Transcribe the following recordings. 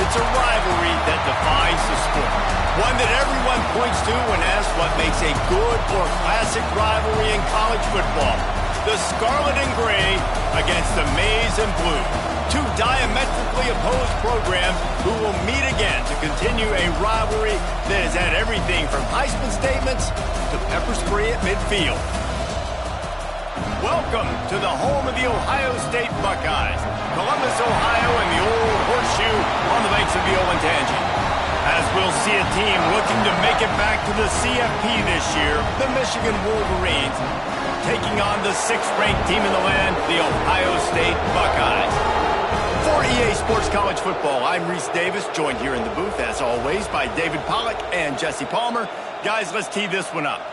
It's a rivalry that defines the sport. One that everyone points to when asked what makes a good or classic rivalry in college football. The Scarlet and Gray against the Maize and Blue. Two diametrically opposed programs who will meet again to continue a rivalry that has had everything from Heisman statements to pepper spray at midfield. Welcome to the home of the Ohio State Buckeyes, Columbus, Ohio, and the old horseshoe on the banks of the Olentangy. As we'll see a team looking to make it back to the CFP this year, the Michigan Wolverines, taking on the 6th-ranked team in the land, the Ohio State Buckeyes. For EA Sports College Football, I'm Reese Davis, joined here in the booth, as always, by David Pollack and Jesse Palmer. Guys, let's tee this one up.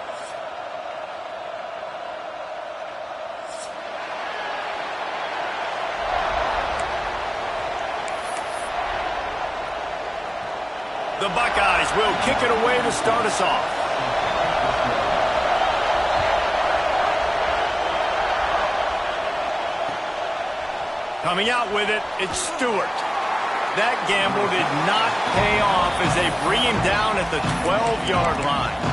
The Buckeyes will kick it away to start us off. Coming out with it, it's Stewart. That gamble did not pay off as they bring him down at the 12-yard line.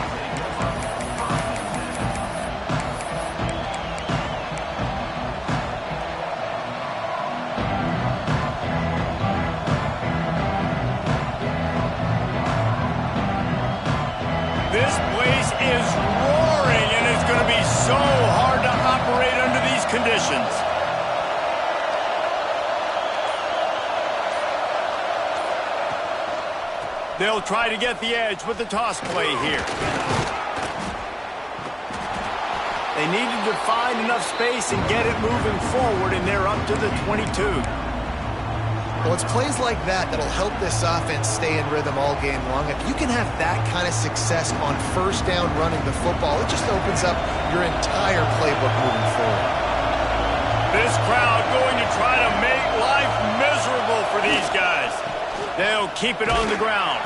This place is roaring, and it's going to be so hard to operate under these conditions. They'll try to get the edge with the toss play here. They needed to find enough space and get it moving forward, and they're up to the 22. Well, it's plays like that that'll help this offense stay in rhythm all game long. If you can have that kind of success on first down running the football, it just opens up your entire playbook moving forward. This crowd going to try to make life miserable for these guys. They'll keep it on the ground.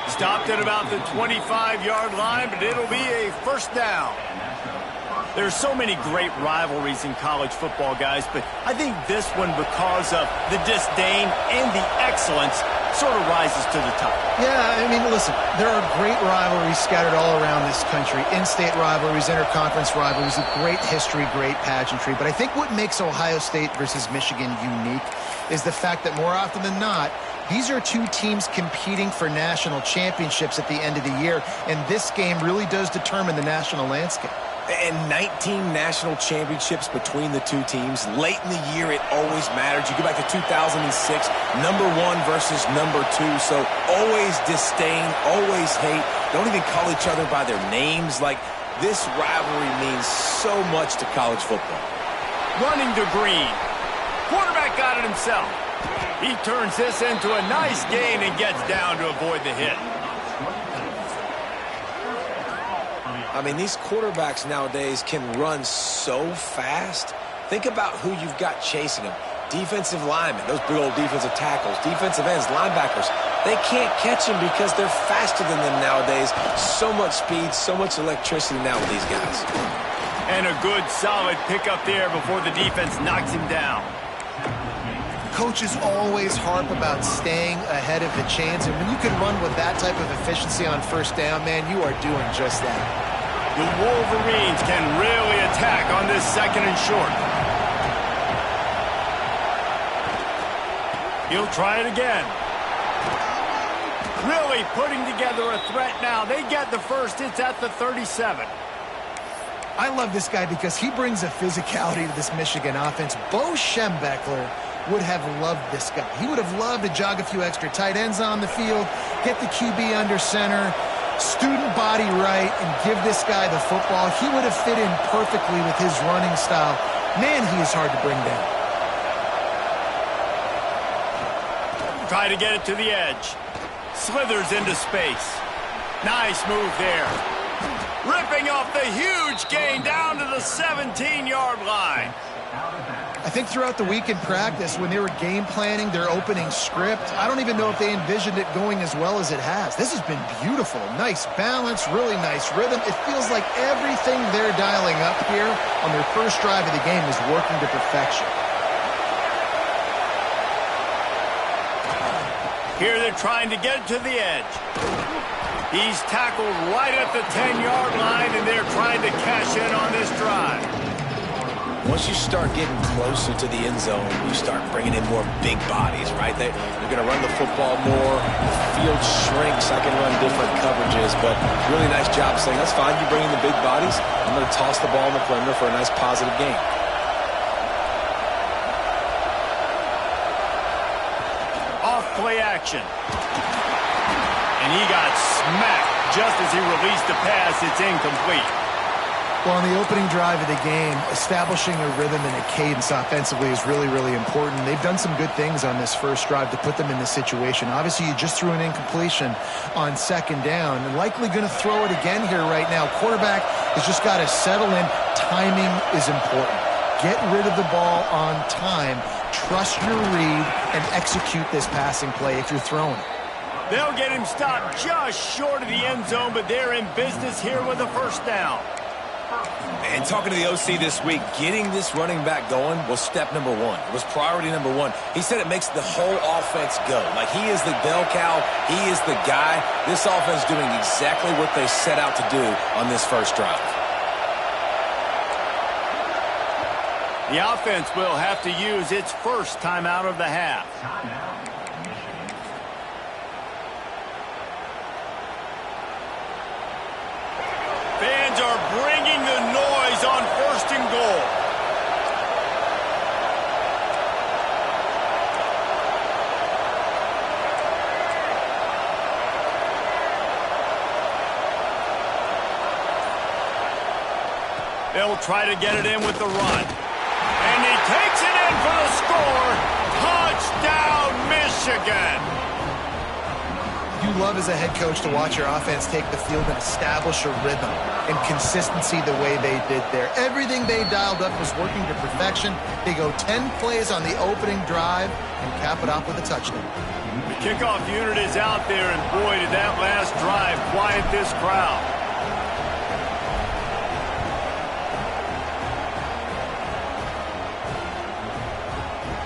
Stopped at about the 25-yard line, but it'll be a first down. There's so many great rivalries in college football, guys, but I think this one, because of the disdain and the excellence, sort of rises to the top. Yeah, I mean, listen, there are great rivalries scattered all around this country. In-state rivalries, interconference rivalries, with great history, great pageantry. But I think what makes Ohio State versus Michigan unique is the fact that more often than not, these are two teams competing for national championships at the end of the year, and this game really does determine the national landscape. And 19 national championships between the two teams. Late in the year, it always matters. You go back to 2006, number 1 versus number 2. So always disdain, always hate. Don't even call each other by their names. Like, this rivalry means so much to college football. Running to Green. Quarterback got it himself. He turns this into a nice gain and gets down to avoid the hit. I mean, these quarterbacks nowadays can run so fast. Think about who you've got chasing them. Defensive linemen, those big old defensive tackles, defensive ends, linebackers. They can't catch them because they're faster than them nowadays. So much speed, so much electricity now with these guys. And a good, solid pickup there before the defense knocks him down. Coaches always harp about staying ahead of the chains, and when you can run with that type of efficiency on first down, man, you are doing just that. The Wolverines can really attack on this 2nd and short. He'll try it again. Really putting together a threat now. They get the first. It's at the 37. I love this guy because he brings a physicality to this Michigan offense. Bo Schembechler would have loved this guy. He would have loved to jog a few extra tight ends on the field, get the QB under center, student body right, and give this guy the football. He would have fit in perfectly with his running style. Man, he is hard to bring down. Try to get it to the edge. Slithers into space. Nice move there. Ripping off the huge gain down to the 17-yard line. I think throughout the week in practice, when they were game planning their opening script, I don't even know if they envisioned it going as well as it has. This has been beautiful. Nice balance, really nice rhythm. It feels like everything they're dialing up here on their first drive of the game is working to perfection. Here they're trying to get it to the edge. He's tackled right at the 10-yard line, and they're trying to cash in on this drive. Once you start getting closer to the end zone, you start bringing in more big bodies, right? They're going to run the football more. The field shrinks. I can run different coverages, but really nice job saying, that's fine. You bring in the big bodies. I'm going to toss the ball in the perimeter for a nice positive gain. Off-play action. And he got smacked just as he released the pass. It's incomplete. Well, on the opening drive of the game, establishing a rhythm and a cadence offensively is really, really important. They've done some good things on this first drive to put them in this situation. Obviously, you just threw an incompletion on second down and likely going to throw it again here right now. Quarterback has just got to settle in. Timing is important. Get rid of the ball on time. Trust your read and execute this passing play if you're throwing it. They'll get him stopped just short of the end zone, but they're in business here with a first down. And talking to the OC this week, getting this running back going was step number one. It was priority number one. He said it makes the whole offense go. Like, he is the bell cow. He is the guy. This offense doing exactly what they set out to do on this first drive. The offense will have to use its first timeout of the half. Fans are bringing the noise on first and goal. They'll try to get it in with the run. And he takes it in for the score. Touchdown, Michigan. You love as a head coach to watch your offense take the field and establish a rhythm and consistency the way they did there. Everything they dialed up was working to perfection. They go 10 plays on the opening drive and cap it off with a touchdown. The kickoff unit is out there, and boy, did that last drive quiet this crowd.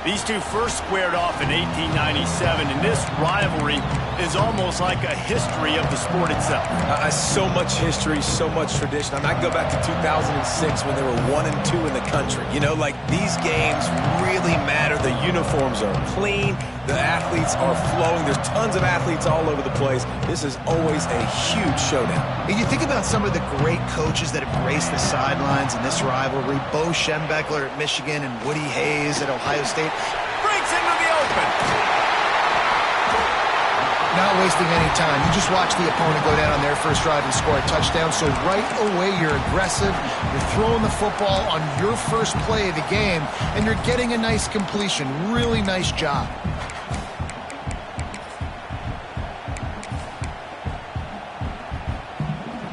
These two first squared off in 1897, and this rivalry is almost like a history of the sport itself. So much history, so much tradition. I mean, I go back to 2006 when they were 1-2 in the country. You know, like, these games really matter. The uniforms are clean. The athletes are flowing. There's tons of athletes all over the place. This is always a huge showdown. And you think about some of the great coaches that have graced the sidelines in this rivalry. Bo Schembechler at Michigan and Woody Hayes at Ohio State. Breaks into the open. Not wasting any time. You just watch the opponent go down on their first drive and score a touchdown. So right away, you're aggressive. You're throwing the football on your first play of the game, and you're getting a nice completion. Really nice job.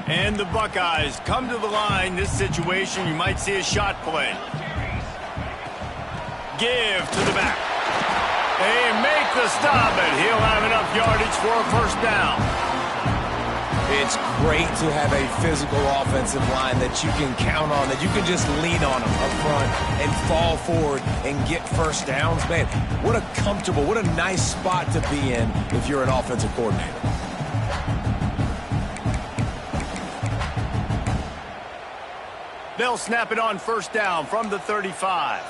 And the Buckeyes come to the line. This situation, you might see a shot play. Give to the back. They make the stop, and he'll have enough yardage for a first down. It's great to have a physical offensive line that you can count on, that you can just lean on them up front and fall forward and get first downs. Man, what a comfortable, what a nice spot to be in if you're an offensive coordinator. They'll snap it on first down from the 35.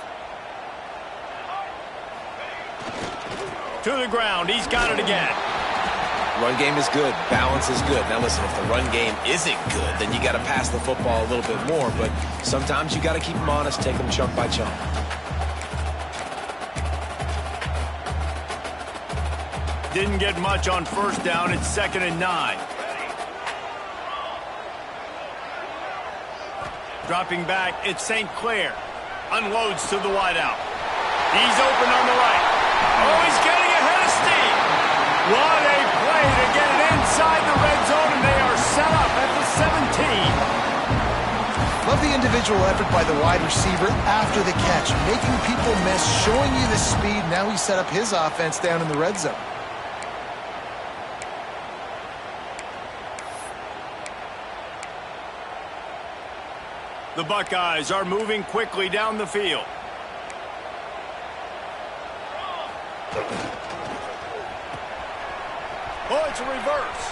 To the ground. He's got it again. Run game is good. Balance is good. Now, listen, if the run game isn't good, then you got to pass the football a little bit more. But sometimes you got to keep them honest, take them chunk by chunk. Didn't get much on first down. It's 2nd and 9. Dropping back, it's St. Clair. Unloads to the wideout. He's open on the right. Oh, he's getting ahead of steam. What a play to get it inside the red zone, and they are set up at the 17. Love the individual effort by the wide receiver after the catch, making people miss, showing you the speed. Now he set up his offense down in the red zone. The Buckeyes are moving quickly down the field. Oh, it's a reverse.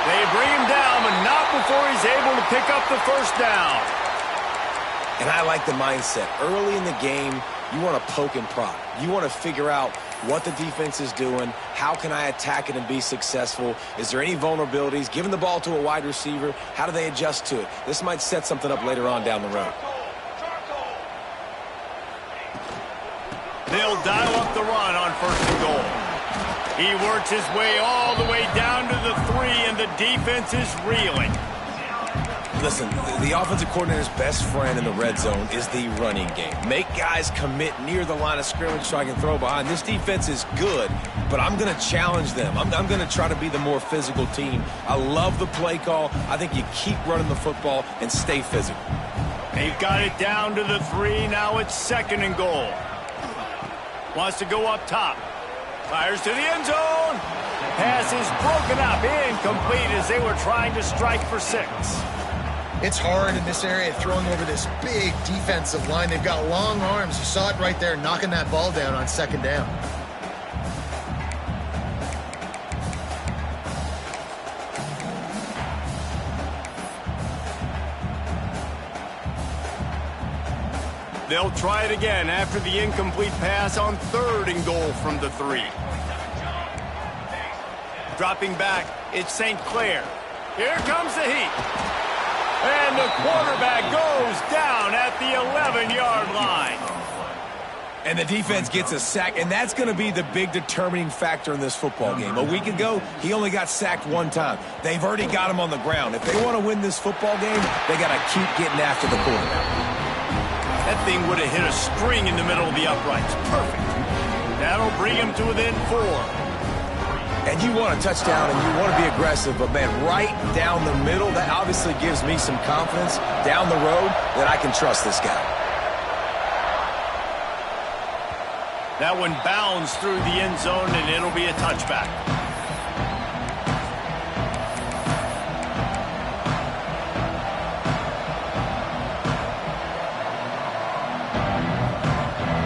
They bring him down, but not before he's able to pick up the first down. And I like the mindset. Early in the game, you want to poke and prod. You want to figure out what the defense is doing. How can I attack it and be successful? Is there any vulnerabilities? Giving the ball to a wide receiver, how do they adjust to it? This might set something up later on down the road. They'll dial up the run on 1st and goal. He works his way all the way down to the 3, and the defense is reeling. Listen, the offensive coordinator's best friend in the red zone is the running game. Make guys commit near the line of scrimmage so I can throw behind. This defense is good, but I'm going to challenge them. I'm going to try to be the more physical team. I love the play call. I think you keep running the football and stay physical. They've got it down to the 3. Now it's 2nd and goal. Wants to go up top. Fires to the end zone. Pass is broken up. Incomplete as they were trying to strike for 6. It's hard in this area throwing over this big defensive line. They've got long arms. You saw it right there, knocking that ball down on 2nd down. They'll try it again after the incomplete pass on 3rd and goal from the 3. Dropping back, it's St. Clair. Here comes the heat. And the quarterback goes down at the 11-yard line. And the defense gets a sack, and that's going to be the big determining factor in this football game. A week ago, he only got sacked 1 time. They've already got him on the ground. If they want to win this football game, they got to keep getting after the quarterback. That thing would have hit a string in the middle of the uprights. Perfect. That'll bring him to within 4. And you want a touchdown and you want to be aggressive, but, man, right down the middle, that obviously gives me some confidence down the road that I can trust this guy. That one bounds through the end zone, and it'll be a touchback.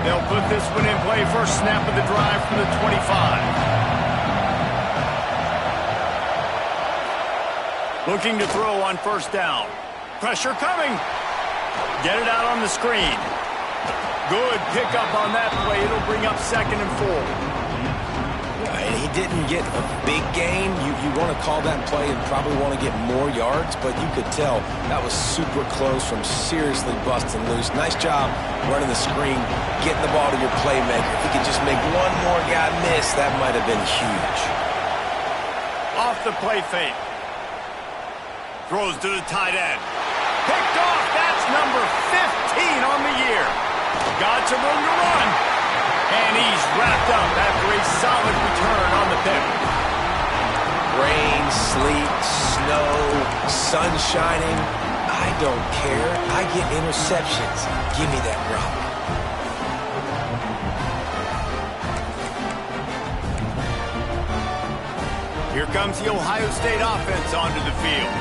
They'll put this one in play. First snap of the drive from the 25. Looking to throw on 1st down. Pressure coming. Get it out on the screen. Good pickup on that play. It'll bring up 2nd and 4. And he didn't get a big gain. You want to call that play and probably want to get more yards, but you could tell that was super close from seriously busting loose. Nice job running the screen, getting the ball to your playmaker. If he could just make one more guy miss, that might have been huge. Off the play fake. Throws to the tight end. Picked off. That's number 15 on the year. Got some room to run. And he's wrapped up after a solid return on the pick. Rain, sleet, snow, sun shining. I don't care. I get interceptions. Give me that rock. Here comes the Ohio State offense onto the field.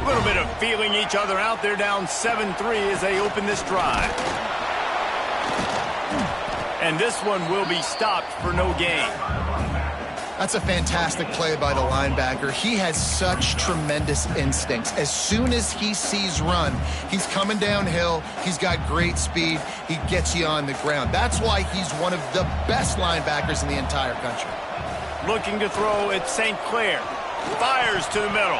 A little bit of feeling each other out. They're down 7-3 as they open this drive. And this one will be stopped for no gain. That's a fantastic play by the linebacker. He has such tremendous instincts. As soon as he sees run, he's coming downhill. He's got great speed. He gets you on the ground. That's why he's one of the best linebackers in the entire country. Looking to throw at St. Clair. Fires to the middle.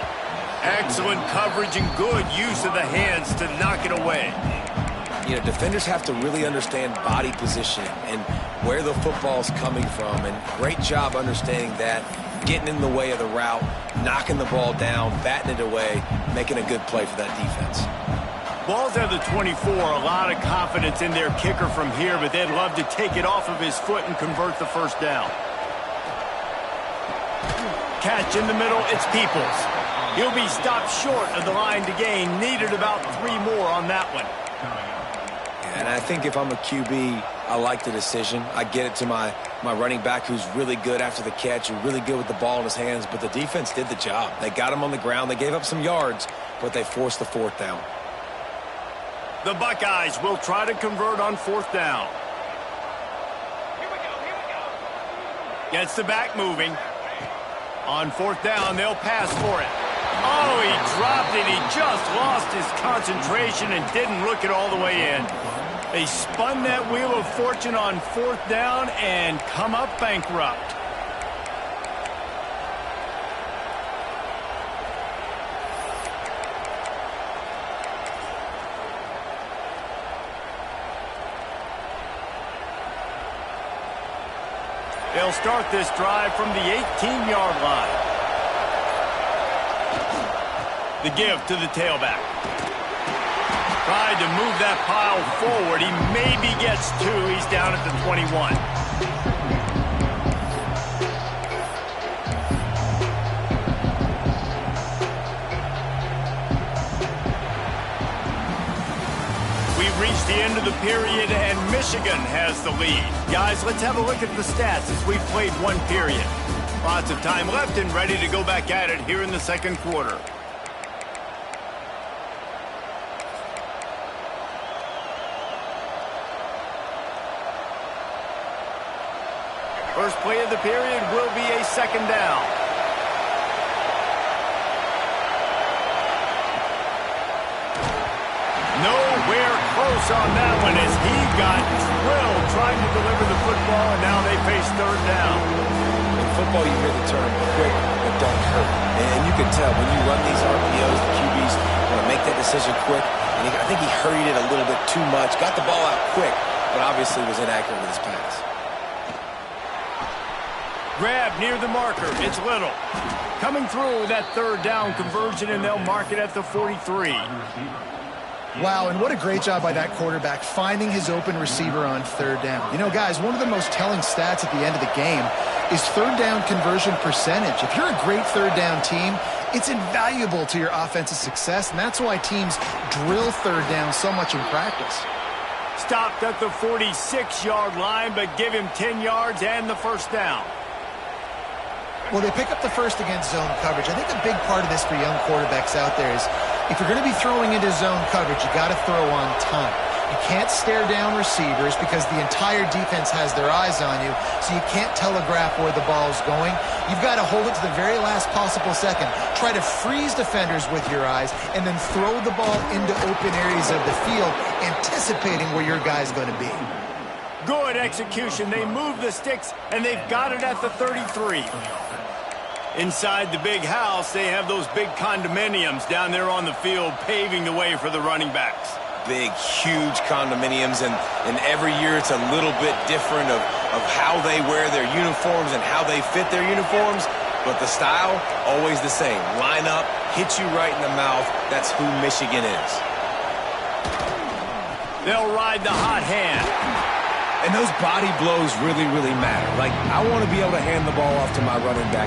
Excellent coverage and good use of the hands to knock it away. You know, defenders have to really understand body position and where the football's coming from, and great job understanding that, getting in the way of the route, knocking the ball down, batting it away, making a good play for that defense. Ball's at the 24, a lot of confidence in their kicker from here, but they'd love to take it off of his foot and convert the first down. Catch in the middle, it's Peoples. He'll be stopped short of the line to gain. Needed about 3 more on that one. And I think if I'm a QB, I like the decision. I get it to my running back who's really good after the catch and really good with the ball in his hands, but the defense did the job. They got him on the ground. They gave up some yards, but they forced the 4th down. The Buckeyes will try to convert on 4th down. Gets the back moving. On fourth down, they'll pass for it. Oh, he dropped it. He just lost his concentration and didn't look it all the way in. They spun that wheel of fortune on fourth down and come up bankrupt. They'll start this drive from the 18-yard line. The give to the tailback. Tried to move that pile forward. He maybe gets two. He's down at the 21. We've reached the end of the period, and Michigan has the lead. Guys, let's have a look at the stats as we've played one period. Lots of time left and ready to go back at it here in the second quarter. First play of the period will be a second down. Nowhere close on that one as he got drilled trying to deliver the football, and now they face third down. In football, you hear the term quick but don't hurt. And you can tell when you run these RPOs, the QBs want to make that decision quick. And I think he hurried it a little bit too much. Got the ball out quick, but obviously was inaccurate with his pass. Grab near the marker. It's Little. Coming through that third down conversion, and they'll mark it at the 43. Wow, and what a great job by that quarterback finding his open receiver on third down. You know, guys, one of the most telling stats at the end of the game is third down conversion percentage. If you're a great third down team, it's invaluable to your offensive success, and that's why teams drill third down so much in practice. Stopped at the 46-yard line, but give him 10 yards and the first down. Well, they pick up the first against zone coverage. I think a big part of this for young quarterbacks out there is if you're going to be throwing into zone coverage, you got to throw on time. You can't stare down receivers because the entire defense has their eyes on you, so you can't telegraph where the ball is going. You've got to hold it to the very last possible second. Try to freeze defenders with your eyes and then throw the ball into open areas of the field, anticipating where your guy's going to be. Good execution. They move the sticks, and they've got it at the 33. Inside the big house, they have those big condominiums down there on the field paving the way for the running backs. Big, huge condominiums, and every year it's a little bit different of how they wear their uniforms and how they fit their uniforms, but the style, always the same. Line up, hit you right in the mouth. That's who Michigan is. They'll ride the hot hand. And those body blows really, really matter. Like, I want to be able to hand the ball off to my running back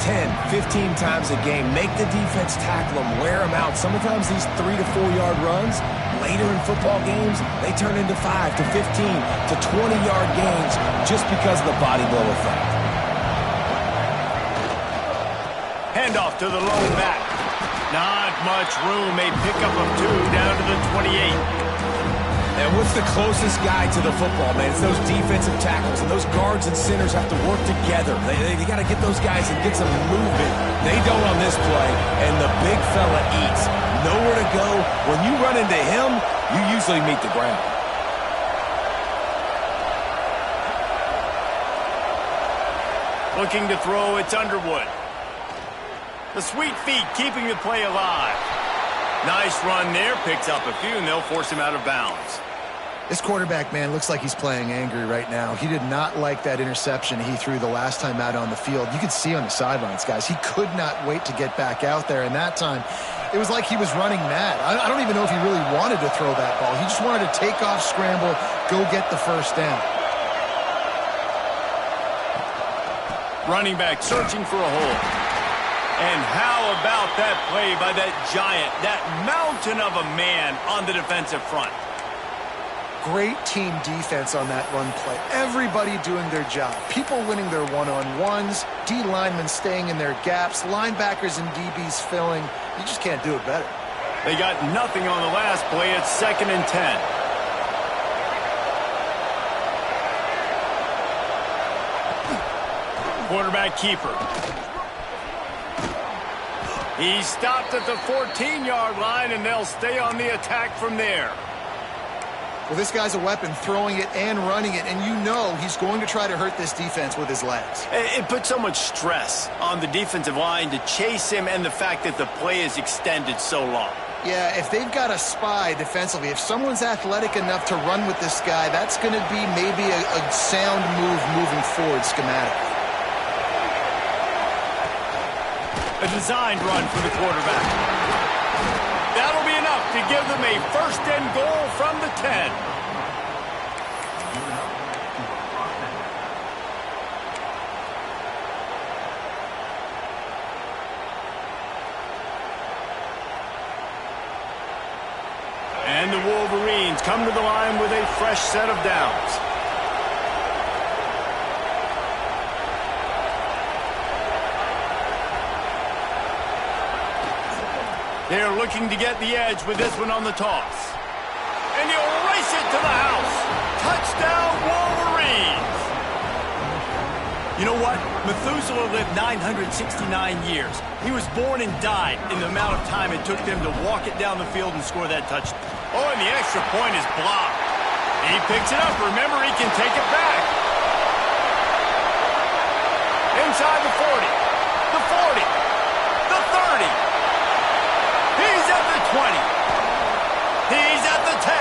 10, 15 times a game. Make the defense tackle them, wear them out. Sometimes these 3 to 4 yard runs, later in football games, they turn into 5 to 15 to 20-yard gains just because of the body blow effect. Handoff to the lone back. Not much room. A pickup of 2 down to the 28. And what's the closest guy to the football, man? It's those defensive tackles, and those guards and centers have to work together. They got to get those guys and get some movement. They don't on this play, and the big fella eats. Nowhere to go. When you run into him, you usually meet the ground. Looking to throw, it's Underwood. The sweet feet keeping the play alive. Nice run there, picks up a few, and they'll force him out of bounds. This quarterback, man, looks like he's playing angry right now. He did not like that interception he threw the last time out on the field. You could see on the sidelines, guys, he could not wait to get back out there. And that time, it was like he was running mad. I don't even know if he really wanted to throw that ball. He just wanted to take off, scramble, go get the first down. Running back searching for a hole. And how about that play by that giant, that mountain of a man on the defensive front? Great team defense on that run play. Everybody doing their job. People winning their one-on-ones, D linemen staying in their gaps, linebackers and DBs filling. You just can't do it better. They got nothing on the last play. It's 2nd and 10. quarterback keeper. He's stopped at the 14-yard line, and they'll stay on the attack from there. Well, this guy's a weapon, throwing it and running it, and you know he's going to try to hurt this defense with his legs. It puts so much stress on the defensive line to chase him, and the fact that the play is extended so long. Yeah, if they've got a spy defensively, if someone's athletic enough to run with this guy, that's going to be maybe a sound move moving forward schematically. A designed run for the quarterback. That'll be enough to give them a first and goal from the 10. And the Wolverines come to the line with a fresh set of downs. They're looking to get the edge with this one on the toss. And he'll race it to the house. Touchdown, Wolverines! You know what? Methuselah lived 969 years. He was born and died in the amount of time it took them to walk it down the field and score that touchdown. Oh, and the extra point is blocked. He picks it up. Remember, he can take it back. Inside the 40, the 40, the 30. He's at the 20. He's at the 10.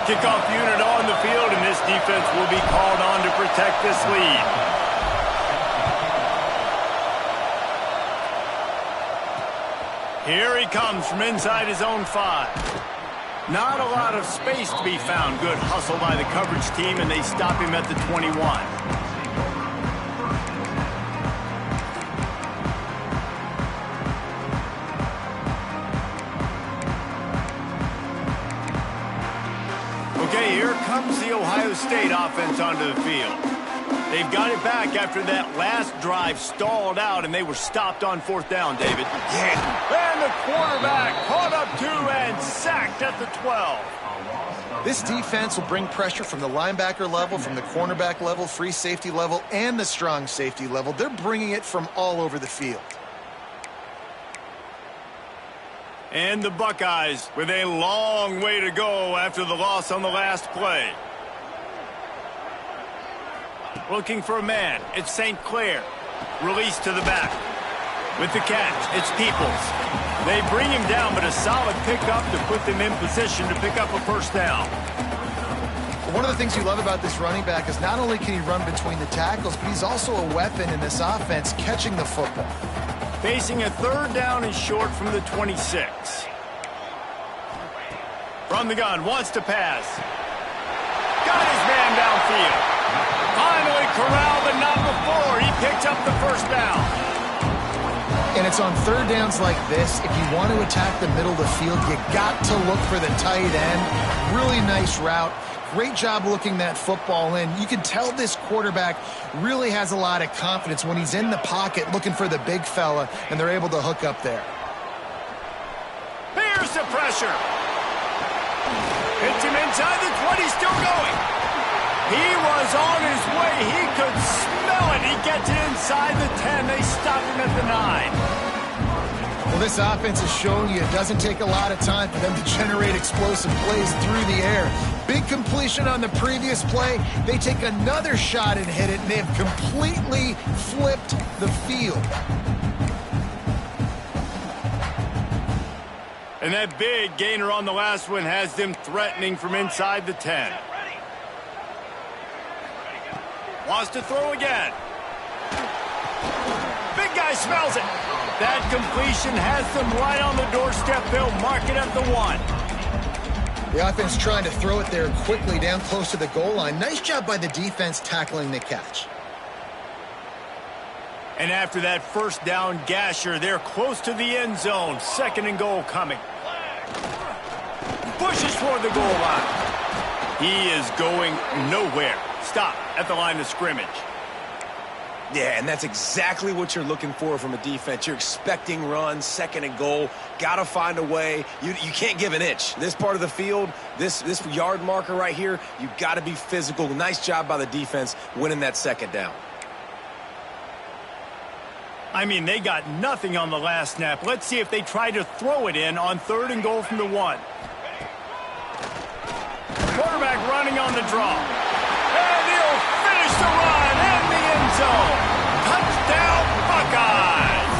Kickoff unit on the field, and this defense will be called on to protect this lead. Here he comes from inside his own 5. Not a lot of space to be found. Good hustle by the coverage team, and they stop him at the 21. Okay, here comes the Ohio State offense onto the field. They've got it back after that last drive stalled out, and they were stopped on 4th down, David. Yeah. And the quarterback caught up 2 and sacked at the 12. This defense will bring pressure from the linebacker level, from the cornerback level, free safety level, and the strong safety level. They're bringing it from all over the field. And the Buckeyes with a long way to go after the loss on the last play. Looking for a man. It's St. Clair. Release to the back. With the catch, it's Peoples. They bring him down, but a solid pickup to put them in position to pick up a first down. One of the things you love about this running back is not only can he run between the tackles, but he's also a weapon in this offense catching the football. Facing a 3rd down and short from the 26. From the gun, wants to pass. Got his man downfield. Finally corralled, but not before. He picked up the first down. And it's on 3rd downs like this. If you want to attack the middle of the field, you got to look for the tight end. Really nice route. Great job looking that football in. You can tell this quarterback really has a lot of confidence when he's in the pocket looking for the big fella, and they're able to hook up there. Here's the pressure. Hits him inside the 20, still going. He was on his way. He could smell it. He gets it inside the 10. They stop him at the 9. Well, this offense is showing you it doesn't take a lot of time for them to generate explosive plays through the air. Big completion on the previous play. They take another shot and hit it, and they have completely flipped the field. And that big gainer on the last one has them threatening from inside the 10. Wants to throw again. Big guy smells it. That completion has them right on the doorstep. They'll mark it at the 1. The offense trying to throw it there quickly down close to the goal line. Nice job by the defense tackling the catch. And after that first down gasher, they're close to the end zone. 2nd and goal coming. Pushes toward the goal line. He is going nowhere. Stop at the line of scrimmage. Yeah, and that's exactly what you're looking for from a defense. You're expecting runs, second and goal. Got to find a way. You can't give an inch. This part of the field, this yard marker right here, you got to be physical. Nice job by the defense winning that second down. I mean, they got nothing on the last snap. Let's see if they try to throw it in on 3rd and goal from the 1. Quarterback running on the draw. And he'll finish the run in the end zone. Touchdown, Buckeyes!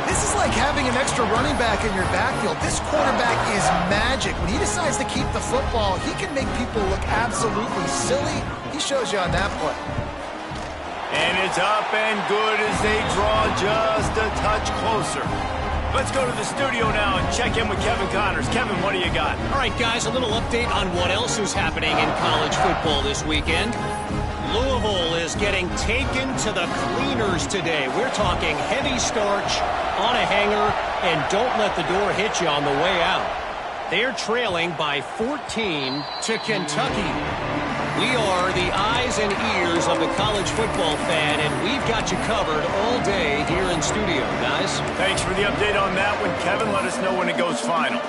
This is like having an extra running back in your backfield. This quarterback is magic. When he decides to keep the football, he can make people look absolutely silly. He shows you on that play. And it's up and good as they draw just a touch closer. Let's go to the studio now and check in with Kevin Connors. Kevin, what do you got? All right, guys, a little update on what else is happening in college football this weekend. Louisville is getting taken to the cleaners today. We're talking heavy starch on a hanger, and don't let the door hit you on the way out. They're trailing by 14 to Kentucky. We are the eyes and ears of the college football fan, and we've got you covered all day here in studio, guys. Thanks for the update on that one, Kevin. Let us know when it goes final.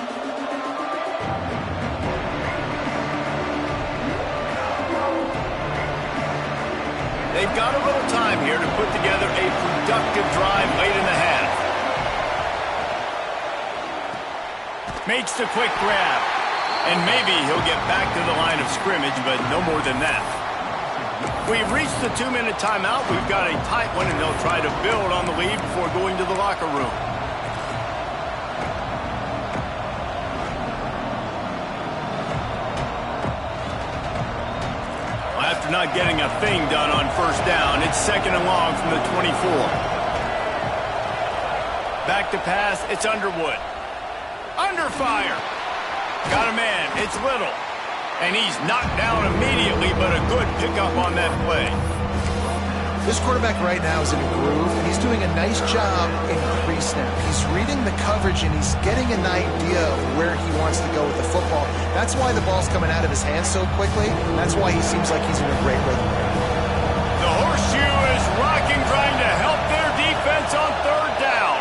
They've got a little time here to put together a productive drive late in the half. Makes the quick grab. And maybe he'll get back to the line of scrimmage, but no more than that. We've reached the 2-minute timeout. We've got a tight one, and they'll try to build on the lead before going to the locker room. Well, after not getting a thing done on 1st down, it's 2nd and long from the 24. Back to pass, it's Underwood. Under fire. Got a man, it's Little. And he's knocked down immediately, but a good pickup on that play. This quarterback right now is in a groove, and he's doing a nice job in pre-snap. He's reading the coverage, and he's getting an idea of where he wants to go with the football. That's why the ball's coming out of his hands so quickly. That's why he seems like he's in a great rhythm. The horseshoe is rocking, trying to help their defense on 3rd down.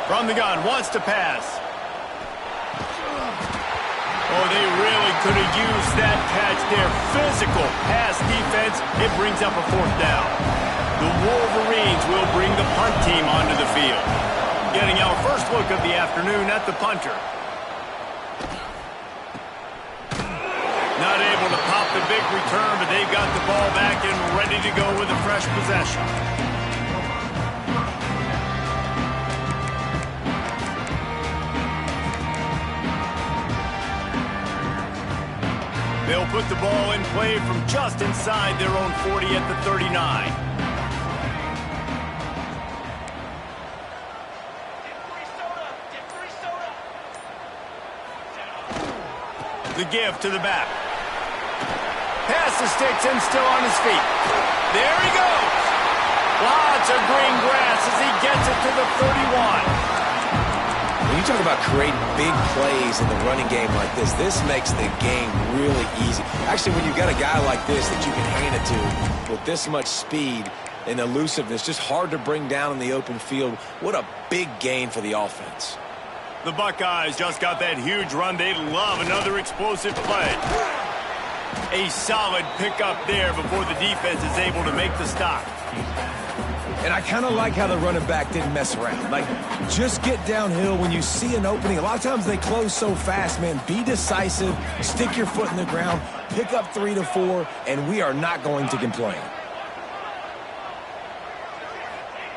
From the gun, wants to pass. Oh, they really could have used that catch there. Physical pass defense. It brings up a 4th down. The Wolverines will bring the punt team onto the field. Getting our first look of the afternoon at the punter. Not able to pop the big return, but they've got the ball back and ready to go with a fresh possession. They'll put the ball in play from just inside their own 40 at the 39. The give to the back. Pass the sticks and still on his feet. There he goes. Lots of green grass as he gets it to the 31. When you talk about creating big plays in the running game like this makes the game really easy. Actually, when you've got a guy like this that you can hand it to with this much speed and elusiveness, just hard to bring down in the open field, what a big gain for the offense. The Buckeyes just got that huge run. They love another explosive play. A solid pickup there before the defense is able to make the stop. And I kind of like how the running back didn't mess around. Like, just get downhill when you see an opening. A lot of times they close so fast, man. Be decisive, stick your foot in the ground, pick up 3 to 4, and we are not going to complain.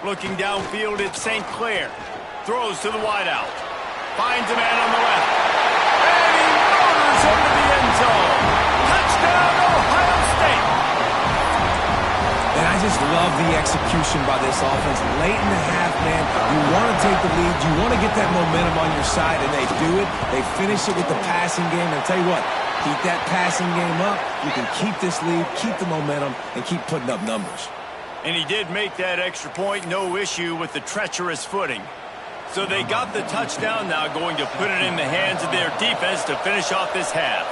Looking downfield, it's St. Clair. Throws to the wideout. Finds a man on the left. And he motors into the end zone. Touchdown, Ohio State. And I just love the execution by this offense. Late in the half, man, you want to take the lead. You want to get that momentum on your side, and they do it. They finish it with the passing game. And I'll tell you what, keep that passing game up. You can keep this lead, keep the momentum, and keep putting up numbers. And he did make that extra point. No issue with the treacherous footing. So they got the touchdown, now going to put it in the hands of their defense to finish off this half.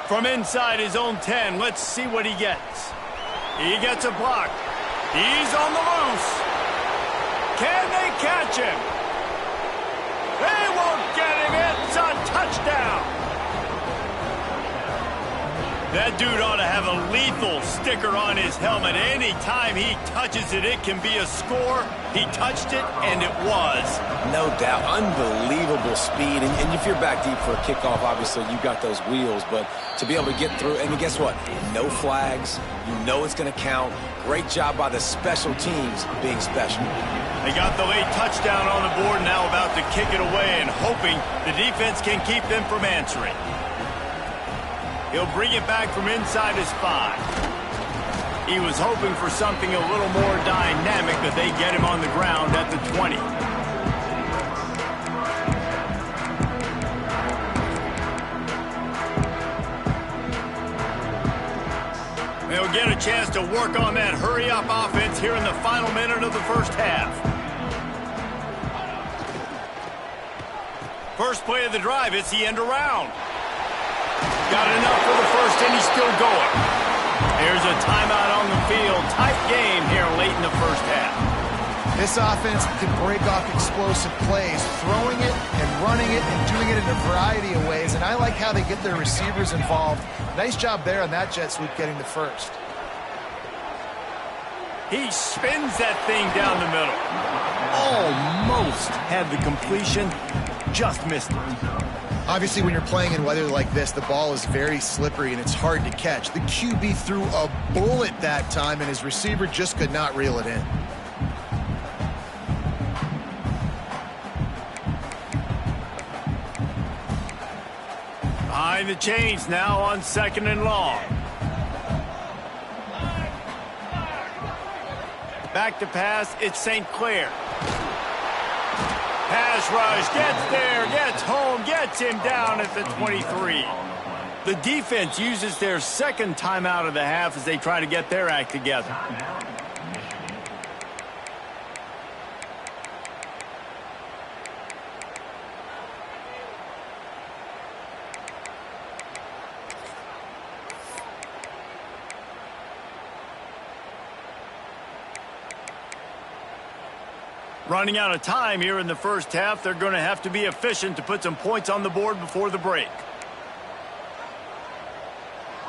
From inside his own 10, let's see what he gets. He gets a block. He's on the loose. Can they catch him? They won't get him. It's a touchdown. That dude ought to have a lethal sticker on his helmet. Anytime he touches it, it can be a score. He touched it, and it was. No doubt. Unbelievable speed. And if you're back deep for a kickoff, obviously you got those wheels. But to be able to get through, and guess what? No flags. You know it's going to count. Great job by the special teams being special. They got the late touchdown on the board, now about to kick it away and hoping the defense can keep them from answering. He'll bring it back from inside his 5. He was hoping for something a little more dynamic, but they get him on the ground at the 20. They'll get a chance to work on that hurry-up offense here in the final minute of the first half. First play of the drive, it's the end around. Got enough for the first, and he's still going. There's a timeout on the field. Tight game here late in the first half. This offense can break off explosive plays, throwing it and running it and doing it in a variety of ways, and I like how they get their receivers involved. Nice job there on that jet sweep getting the first. He spins that thing down the middle. Almost had the completion, just missed it. Obviously, when you're playing in weather like this, the ball is very slippery and it's hard to catch. The QB threw a bullet that time, and his receiver just could not reel it in. Behind the chains now on 2nd and long. Back to pass, it's St. Clair. Pass rush, gets there, gets home, gets him down at the 23. The defense uses their second timeout of the half as they try to get their act together. Running out of time here in the first half, they're going to have to be efficient to put some points on the board before the break.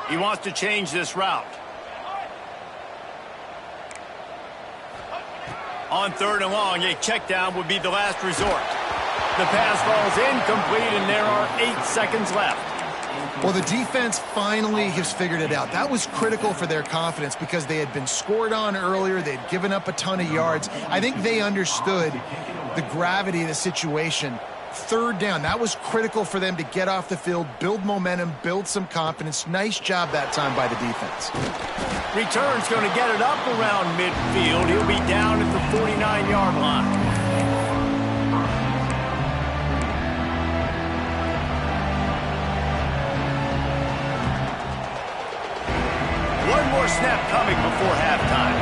He wants to change this route. On 3rd and long, a check down would be the last resort. The pass falls incomplete, and there are 8 seconds left. Well, the defense finally has figured it out. That was critical for their confidence because they had been scored on earlier. They'd given up a ton of yards. I think they understood the gravity of the situation. 3rd down, that was critical for them to get off the field, build momentum, build some confidence. Nice job that time by the defense. Return's going to get it up around midfield. He'll be down at the 49-yard line. One more snap coming before halftime.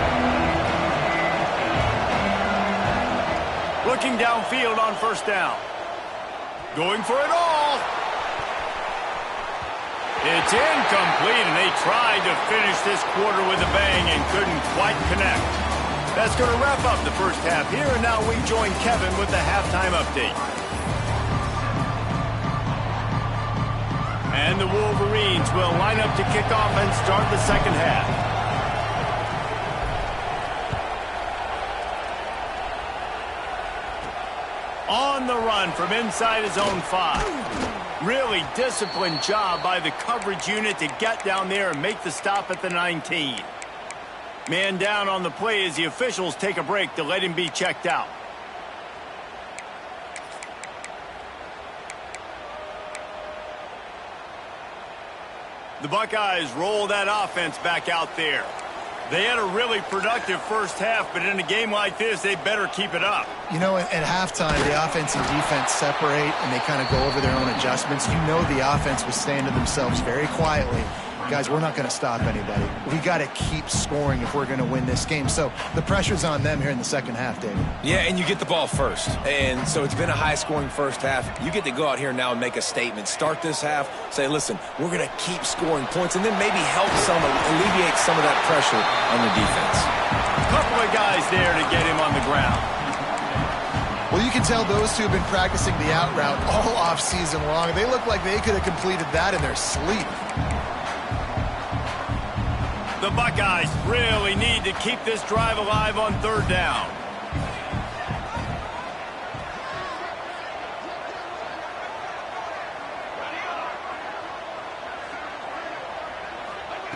Looking downfield on 1st down. Going for it all. It's incomplete, and they tried to finish this quarter with a bang and couldn't quite connect. That's going to wrap up the first half here, and now we join Kevin with the halftime update. And the Wolverines will line up to kick off and start the second half. On the run from inside his own 5. Really disciplined job by the coverage unit to get down there and make the stop at the 19. Man down on the play as the officials take a break to let him be checked out. The Buckeyes roll that offense back out there. They had a really productive first half, but in a game like this, they better keep it up. You know, at halftime, the offense and defense separate, and they kind of go over their own adjustments. You know the offense was saying to themselves very quietly, guys, we're not going to stop anybody. We got to keep scoring if we're going to win this game. So the pressure's on them here in the second half, David. Yeah, and you get the ball first. And so it's been a high-scoring first half. You get to go out here now and make a statement. Start this half, say, listen, we're going to keep scoring points, and then maybe help alleviate some of that pressure on the defense. A couple of guys there to get him on the ground. Well, you can tell those two have been practicing the out route all off-season long. They look like they could have completed that in their sleep. The Buckeyes really need to keep this drive alive on third down.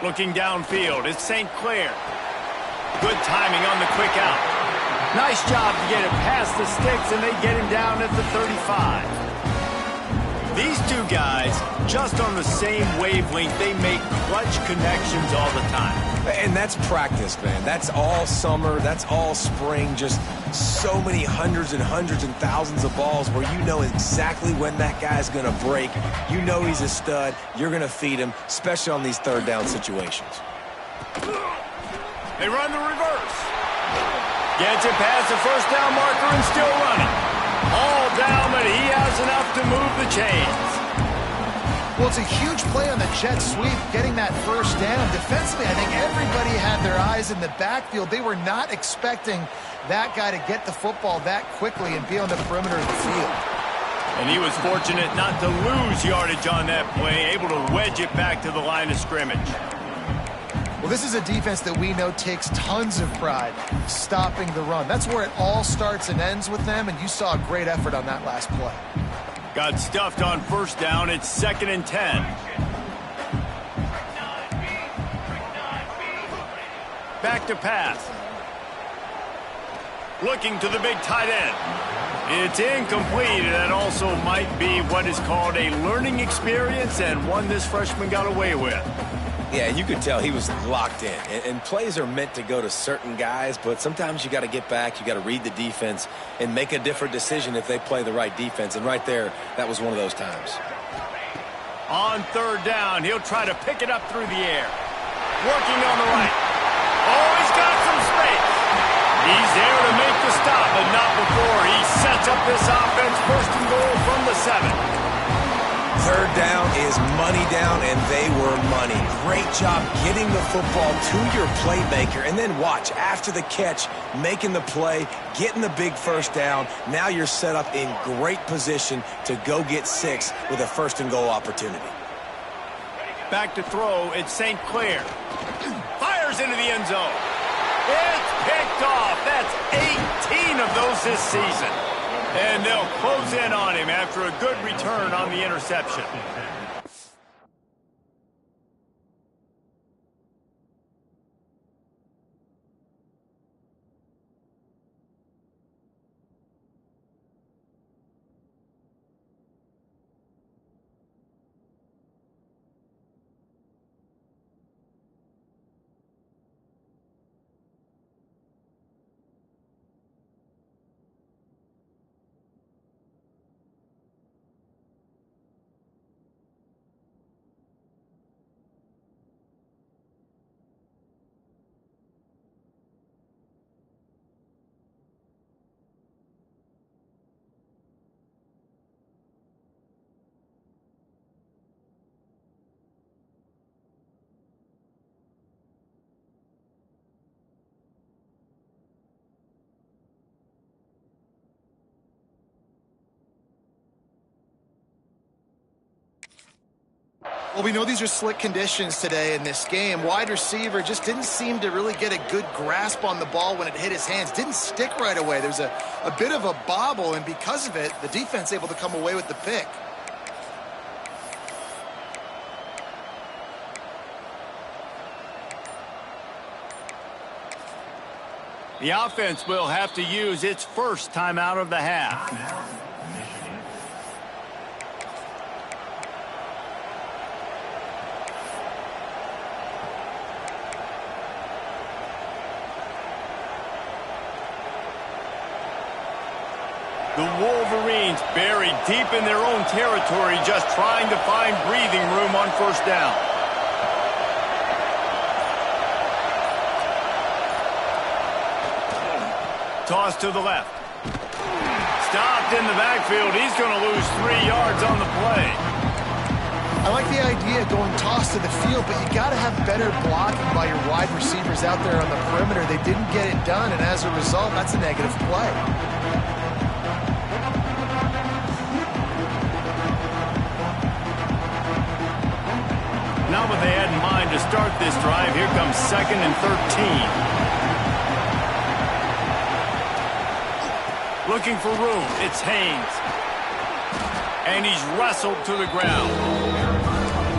Looking downfield, it's St. Clair. Good timing on the quick out. Nice job to get it past the sticks, and they get him down at the 35. These two guys, just on the same wavelength, they make clutch connections all the time. And that's practice, man. That's all summer. That's all spring. Just so many hundreds and thousands of balls where you know exactly when that guy's going to break. You know he's a stud. You're going to feed him, especially on these third down situations. They run the reverse. Gets it past the first down marker and still running. All down, but he has enough to move the chains. Well, it's a huge play on the jet sweep, getting that first down. Defensively, I think everybody had their eyes in the backfield. They were not expecting that guy to get the football that quickly and be on the perimeter of the field. And he was fortunate not to lose yardage on that play, able to wedge it back to the line of scrimmage. Well, this is a defense that we know takes tons of pride stopping the run. That's where it all starts and ends with them, and you saw a great effort on that last play. Got stuffed on first down. It's 2nd and 10. Back to pass. Looking to the big tight end. It's incomplete, and that also might be what is called a learning experience, and one this freshman got away with. Yeah, you could tell he was locked in. And plays are meant to go to certain guys, but sometimes you got to get back, you got to read the defense, and make a different decision if they play the right defense. And right there, that was one of those times. On third down, he'll try to pick it up through the air. Working on the right. Oh, he's got some space. He's there to make the stop, but not before he sets up this offense. 1st and goal from the 7. Third down is money down, and they were money. Great job getting the football to your playmaker, and then watch, after the catch, making the play, getting the big first down. Now you're set up in great position to go get 6 with a 1st and goal opportunity. Back to throw, it's St. Clair. Fires into the end zone. It's picked off. That's 18 of those this season. And they'll close in on him after a good return on the interception. Well, we know these are slick conditions today in this game. Wide receiver just didn't seem to really get a good grasp on the ball when it hit his hands. Didn't stick right away. There's a bit of a bobble, and because of it, the defense able to come away with the pick. The offense will have to use its first timeout of the half. The Wolverines buried deep in their own territory, just trying to find breathing room on first down. toss to the left. Stopped in the backfield. He's going to lose 3 yards on the play. I like the idea of going toss to the field, but you got to have better blocking by your wide receivers out there on the perimeter. They didn't get it done, and as a result, that's a negative play. Not what they had in mind to start this drive. Here comes 2nd and 13. Looking for room. It's Haynes. And he's wrestled to the ground.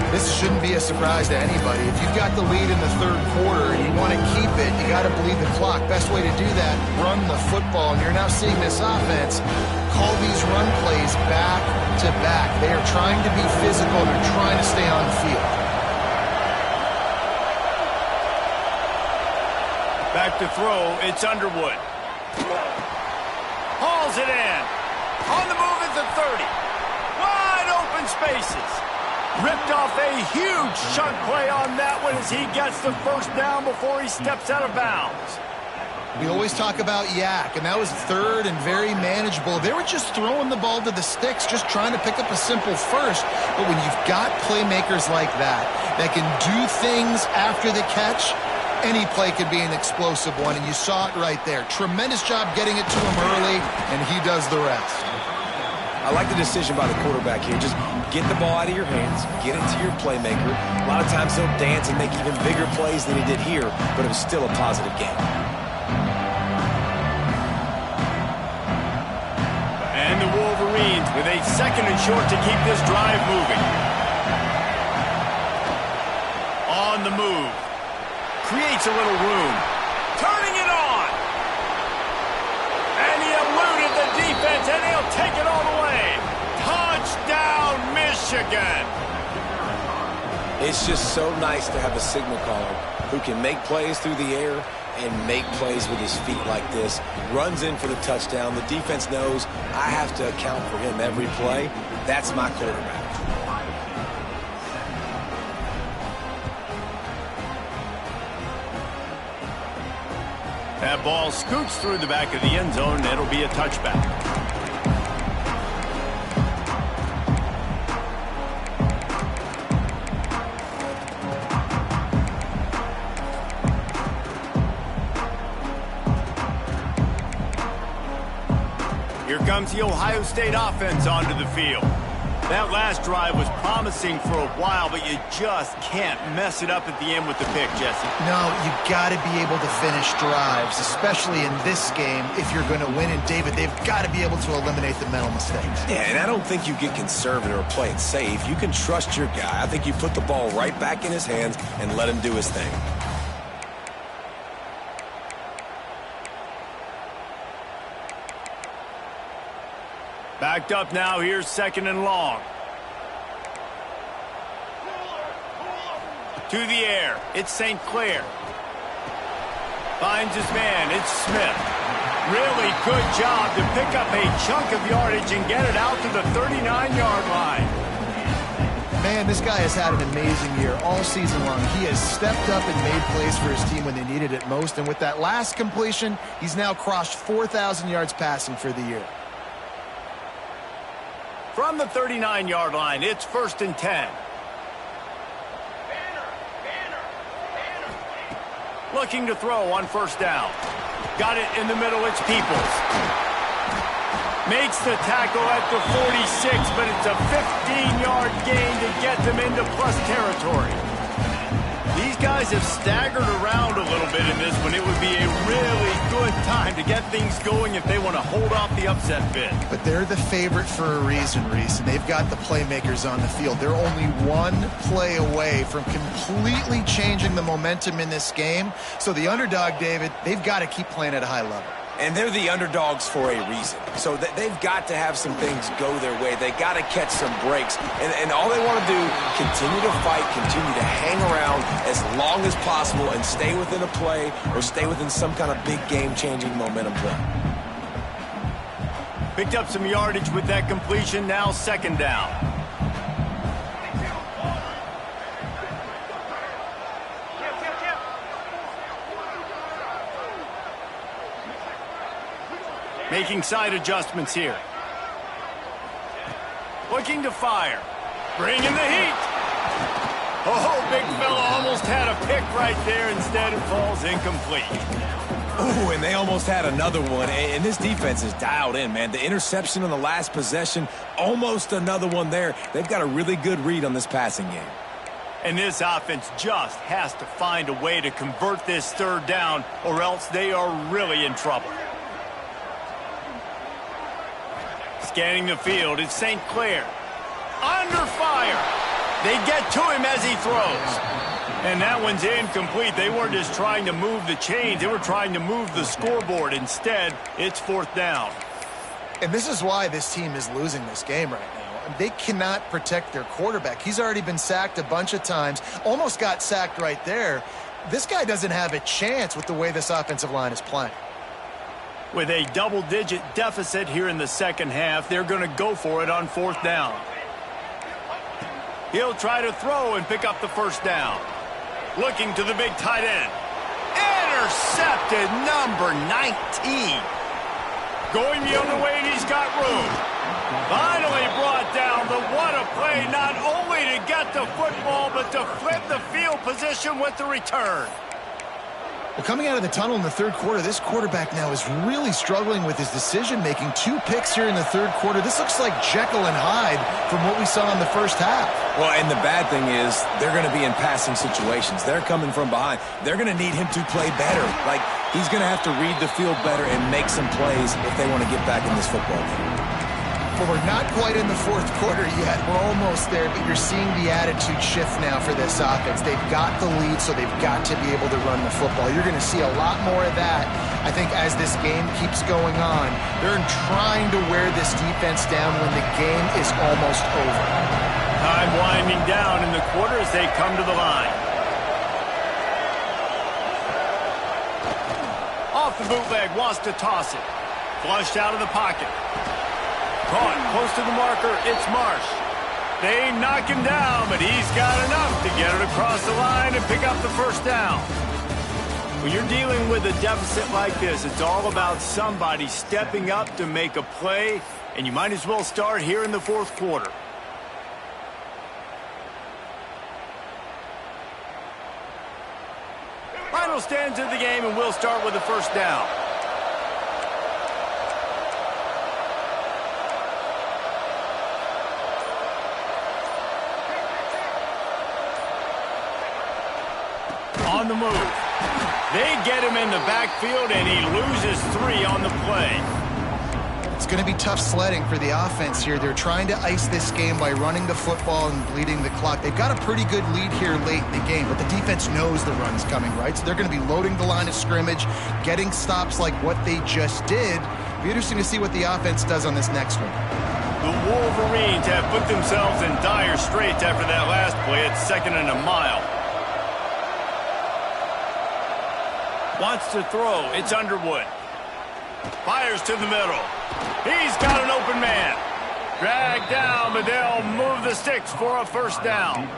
This shouldn't be a surprise to anybody. If you've got the lead in the 3rd quarter and you want to keep it, you got to bleed the clock. Best way to do that, run the football. And you're now seeing this offense call these run plays back to back. They are trying to be physical. They're trying to stay on the field. Back to throw. It's Underwood. Hauls it in. On the move at the 30. Wide open spaces. Ripped off a huge chunk play on that one as he gets the first down before he steps out of bounds. We always talk about yak, and that was 3rd and very manageable. They were just throwing the ball to the sticks, just trying to pick up a simple first. But when you've got playmakers like that can do things after the catch, any play could be an explosive one, and you saw it right there. Tremendous job getting it to him early, and he does the rest. I like the decision by the quarterback here. Just get the ball out of your hands, get it to your playmaker. A lot of times he'll dance and make even bigger plays than he did here, but it was still a positive game. And the Wolverines with a 2nd and short to keep this drive moving. On the move. Creates a little room. Turning it on. And he eluded the defense, and he'll take it all the way. Touchdown, Michigan. It's just so nice to have a signal caller who can make plays through the air and make plays with his feet like this. Runs in for the touchdown. The defense knows I have to account for him every play. That's my quarterback. That ball scoots through the back of the end zone, and it'll be a touchback. Here comes the Ohio State offense onto the field. That last drive was promising for a while, but you just can't mess it up at the end with the pick, Jesse. No, you got to be able to finish drives, especially in this game if you're going to win. And, David, they've got to be able to eliminate the mental mistakes. Yeah, and I don't think you get conservative or play it safe. You can trust your guy. I think you put the ball right back in his hands and let him do his thing. Backed up now, here's 2nd and long. To the air, it's St. Clair. Finds his man, it's Smith. Really good job to pick up a chunk of yardage and get it out to the 39-yard line. Man, this guy has had an amazing year all season long. He has stepped up and made plays for his team when they needed it most. And with that last completion, he's now crossed 4,000 yards passing for the year. From the 39-yard line, it's 1st and 10. Looking to throw on 1st down. Got it in the middle, it's Peoples. Makes the tackle at the 46, but it's a 15-yard gain to get them into plus territory. These guys have staggered around a little bit in this one. It would be a really good time to get things going if they want to hold off the upset bid. But they're the favorite for a reason, Reese, and they've got the playmakers on the field. They're only one play away from completely changing the momentum in this game. So the underdog, David, they've got to keep playing at a high level. And they're the underdogs for a reason. So they've got to have some things go their way. They got to catch some breaks. And all they want to do, continue to fight, continue to hang around as long as possible and stay within a play or stay within some kind of big game-changing momentum play. Picked up some yardage with that completion. Now 2nd down. Making side adjustments here. Looking to fire. Bringing the heat. Oh, big fella almost had a pick right there. Instead, it falls incomplete. Ooh, and they almost had another one. And this defense is dialed in, man. The interception on the last possession, almost another one there. They've got a really good read on this passing game. And this offense just has to find a way to convert this third down, or else they are really in trouble. Scanning the field, it's St. Clair. Under fire. They get to him as he throws. And that one's incomplete. They weren't just trying to move the chains. They were trying to move the scoreboard. Instead, it's fourth down. And this is why this team is losing this game right now. They cannot protect their quarterback. He's already been sacked a bunch of times. Almost got sacked right there. This guy doesn't have a chance with the way this offensive line is playing. With a double-digit deficit here in the second half, they're going to go for it on fourth down. He'll try to throw and pick up the first down. Looking to the big tight end. Intercepted, number 19. Going the other way, and he's got room. Finally brought down. What a play, not only to get the football, but to flip the field position with the return. Well, coming out of the tunnel in the third quarter, this quarterback now is really struggling with his decision-making. 2 picks here in the third quarter. This looks like Jekyll and Hyde from what we saw in the first half. Well, and the bad thing is they're going to be in passing situations. They're coming from behind. They're going to need him to play better. Like, he's going to have to read the field better and make some plays if they want to get back in this football game. Well, we're not quite in the fourth quarter yet. We're almost there, but you're seeing the attitude shift now for this offense. They've got the lead, so they've got to be able to run the football. You're going to see a lot more of that, I think, as this game keeps going on. They're trying to wear this defense down when the game is almost over. Time winding down in the quarter as they come to the line. Off the bootleg, wants to toss it. Flushed out of the pocket. Caught close to the marker, it's Marsh. They knock him down, but he's got enough to get it across the line and pick up the first down. When you're dealing with a deficit like this, it's all about somebody stepping up to make a play, and you might as well start here in the fourth quarter. Final stanza of the game, and we'll start with the first down. On the move. They get him in the backfield, and he loses 3 on the play. It's going to be tough sledding for the offense here. They're trying to ice this game by running the football and bleeding the clock. They've got a pretty good lead here late in the game, but the defense knows the run's coming, right? So they're going to be loading the line of scrimmage, getting stops like what they just did. It'll be interesting to see what the offense does on this next one. The Wolverines have put themselves in dire straits after that last play. It's 2nd and a mile. Wants to throw. It's Underwood. Fires to the middle. He's got an open man. Dragged down, but they'll move the sticks for a first down.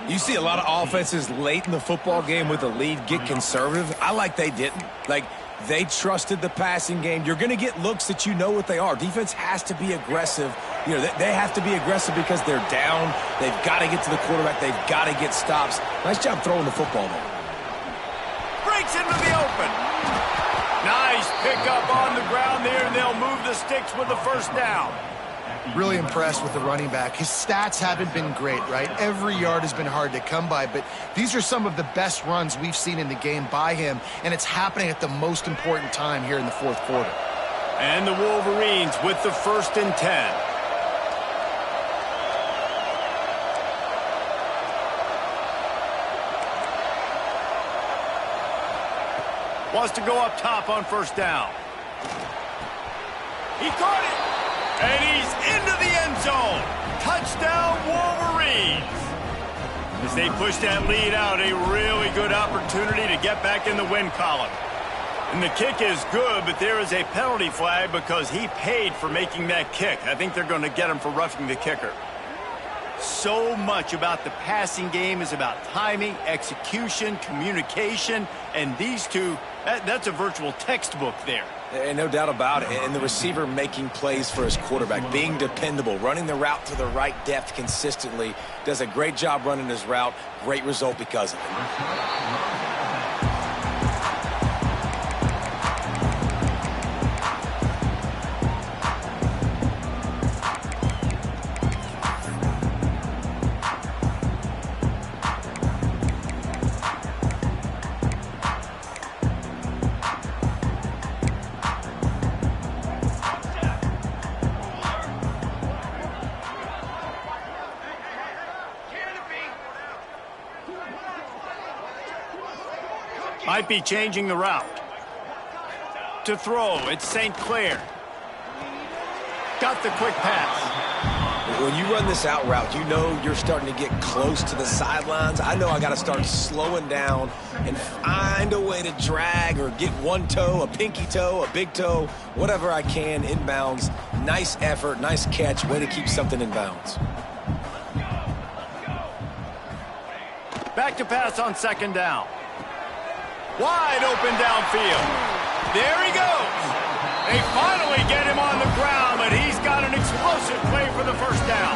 You see a lot of offenses late in the football game with a lead get conservative. I like they didn't. Like, they trusted the passing game. You're going to get looks that you know what they are. Defense has to be aggressive. You know, they have to be aggressive because they're down. They've got to get to the quarterback. They've got to get stops. Nice job throwing the football there. Breaks into the open. Nice pickup on the ground there, and they'll move the sticks with the first down. Really impressed with the running back. His stats haven't been great, right? Every yard has been hard to come by, but these are some of the best runs we've seen in the game by him, and it's happening at the most important time here in the fourth quarter. And the Wolverines with the 1st and 10. Wants to go up top on first down. He caught it. And he's into the end zone. Touchdown, Wolverines. As they push that lead out, a really good opportunity to get back in the win column. And the kick is good, but there is a penalty flag because he paid for making that kick. I think they're going to get him for roughing the kicker. So much about the passing game is about timing, execution, communication, and these two, that's a virtual textbook there. And no doubt about it. And the receiver making plays for his quarterback, being dependable, running the route to the right depth consistently, does a great job running his route. Great result because of it. Might be changing the route. To throw, it's St. Clair. Got the quick pass. When you run this out route, you know you're starting to get close to the sidelines. I know I got to start slowing down and find a way to drag or get one toe, a pinky toe, a big toe, whatever I can inbounds. Nice effort, nice catch, way to keep something in bounds. Back to pass on second down. Wide open downfield. There he goes. They finally get him on the ground, but he's got an explosive play for the first down.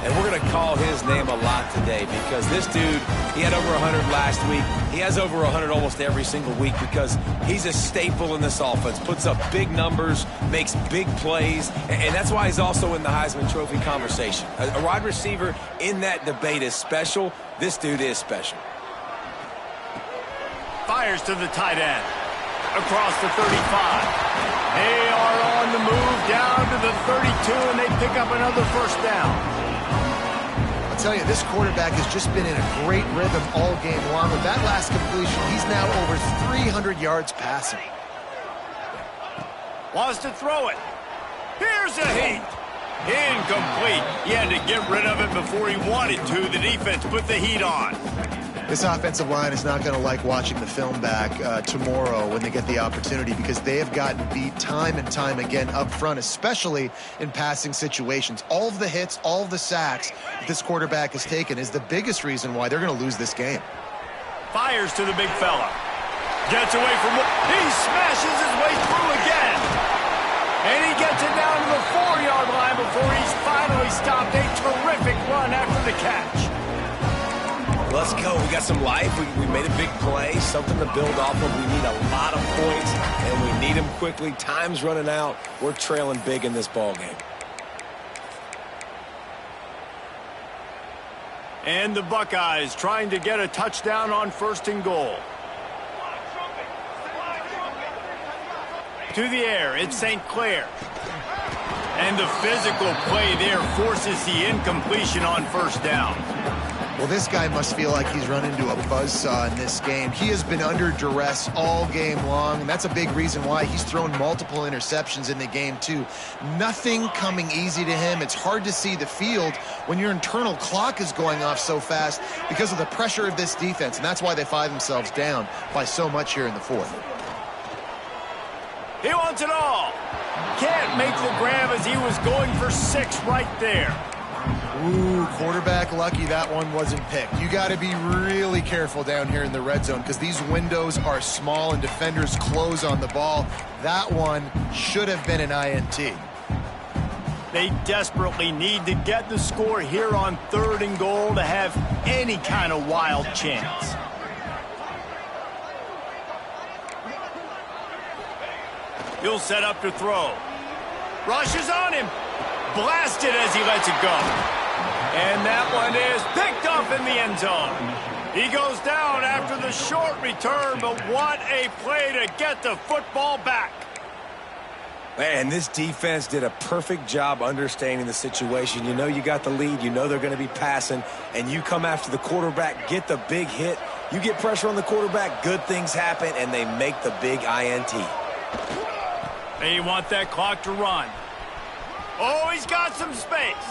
And we're going to call his name a lot today because this dude, he had over 100 last week. He has over 100 almost every single week because he's a staple in this offense. Puts up big numbers, makes big plays, and that's why he's also in the Heisman Trophy conversation. A wide receiver in that debate is special. This dude is special. Fires to the tight end. Across the 35. They are on the move down to the 32, and they pick up another first down. I'll tell you, this quarterback has just been in a great rhythm all game long. With that last completion, he's now over 300 yards passing. Wants to throw it. Here's a heat. Incomplete. He had to get rid of it before he wanted to. The defense put the heat on. This offensive line is not going to like watching the film back tomorrow when they get the opportunity because they have gotten beat time and time again up front, especially in passing situations. All of the hits, all of the sacks that this quarterback has taken is the biggest reason why they're going to lose this game. Fires to the big fella. Gets away from it. He smashes his way through again. And he gets it down to the 4-yard line before he's finally stopped. A terrific run after the catch. Let's go. We got some life. We made a big play, something to build off of. We need a lot of points, and we need them quickly. Time's running out. We're trailing big in this ball game. And the Buckeyes trying to get a touchdown on 1st and goal. To the air, it's St. Clair. And the physical play there forces the incompletion on 1st down. Well, this guy must feel like he's run into a buzzsaw in this game. He has been under duress all game long, and that's a big reason why he's thrown multiple interceptions in the game, too. Nothing coming easy to him. It's hard to see the field when your internal clock is going off so fast because of the pressure of this defense, and that's why they find themselves down by so much here in the 4th. He wants it all. Can't make the grab as he was going for 6 right there. Ooh, quarterback lucky that one wasn't picked. You got to be really careful down here in the red zone because these windows are small and defenders close on the ball. That one should have been an INT. They desperately need to get the score here on 3rd and goal to have any kind of wild chance. He'll set up to throw. Rushes on him. Blasted as he lets it go. And that one is picked up in the end zone. He goes down after the short return, but what a play to get the football back. Man, this defense did a perfect job understanding the situation. You know you got the lead. You know they're going to be passing. And you come after the quarterback, get the big hit. You get pressure on the quarterback, good things happen, and they make the big INT. They want that clock to run. Oh, he's got some space.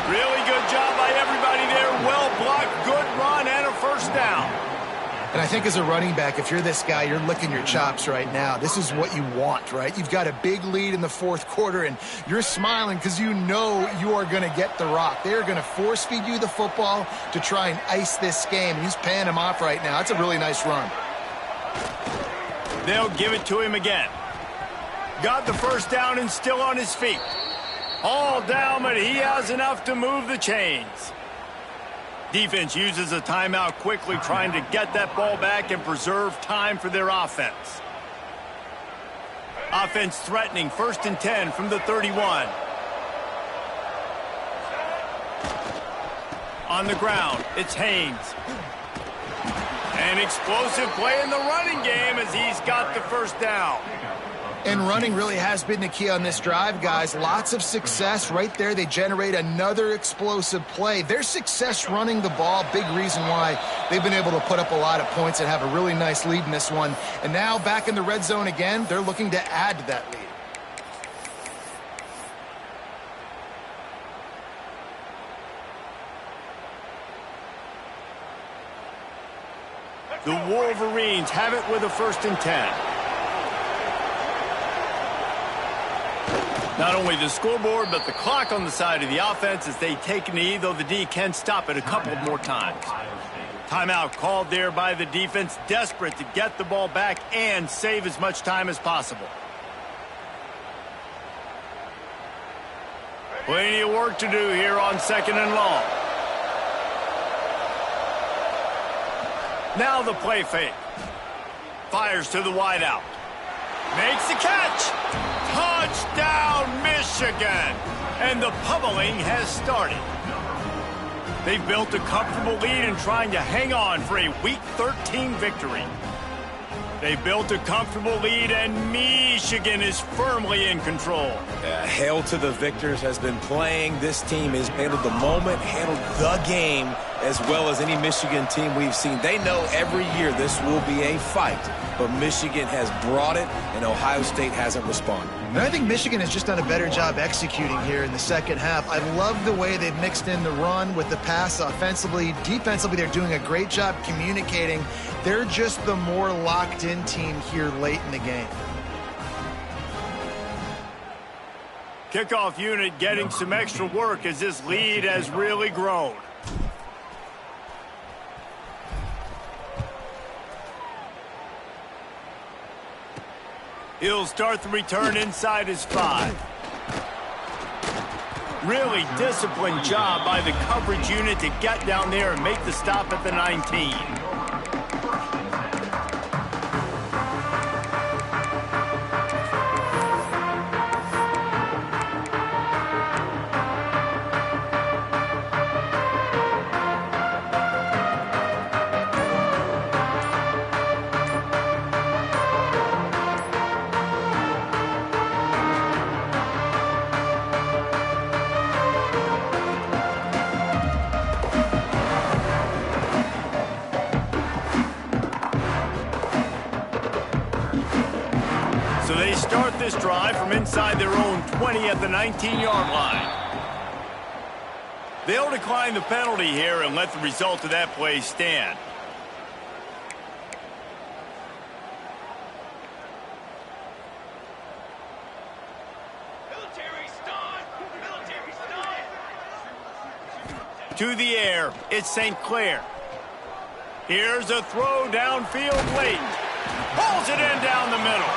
Really good job by everybody there. Well blocked, good run, and a first down. And I think as a running back, if you're this guy, you're licking your chops right now. This is what you want, right? You've got a big lead in the fourth quarter, and you're smiling because you know you are going to get the rock. They are going to force-feed you the football to try and ice this game. He's paying him off right now. That's a really nice run. They'll give it to him again. Got the first down and still on his feet. All down, but he has enough to move the chains. Defense uses a timeout quickly, trying to get that ball back and preserve time for their offense. Offense threatening, 1st and 10 from the 31. On the ground, it's Haynes. An explosive play in the running game as he's got the first down. And running really has been the key on this drive, guys. Lots of success right there. They generate another explosive play. Their success running the ball, big reason why they've been able to put up a lot of points and have a really nice lead in this one. And now back in the red zone again, they're looking to add to that lead. The Wolverines have it with a 1st and 10. Not only the scoreboard, but the clock on the side of the offense as they take a knee, though the D can stop it a couple more times. Timeout called there by the defense, desperate to get the ball back and save as much time as possible. Plenty of work to do here on 2nd and long. Now the play fake. Fires to the wideout. Makes the catch. Touchdown, Michigan! And the pummeling has started. They've built a comfortable lead and trying to hang on for a Week 13 victory. They built a comfortable lead, and Michigan is firmly in control. Hail to the victors has been playing. This team has handled the moment, handled the game, as well as any Michigan team we've seen. They know every year this will be a fight, but Michigan has brought it, and Ohio State hasn't responded. And I think Michigan has just done a better job executing here in the second half. I love the way they've mixed in the run with the pass offensively. Defensively, they're doing a great job communicating. They're just the more locked-in team here late in the game. Kickoff unit getting some extra work as this lead has really grown. He'll start the return inside his 5. Really disciplined job by the coverage unit to get down there and make the stop at the 19. So they start this drive from inside their own 20 at the 19-yard line. They'll decline the penalty here and let the result of that play stand. To the air, it's St. Clair. Here's a throw downfield late. Pulls it in down the middle.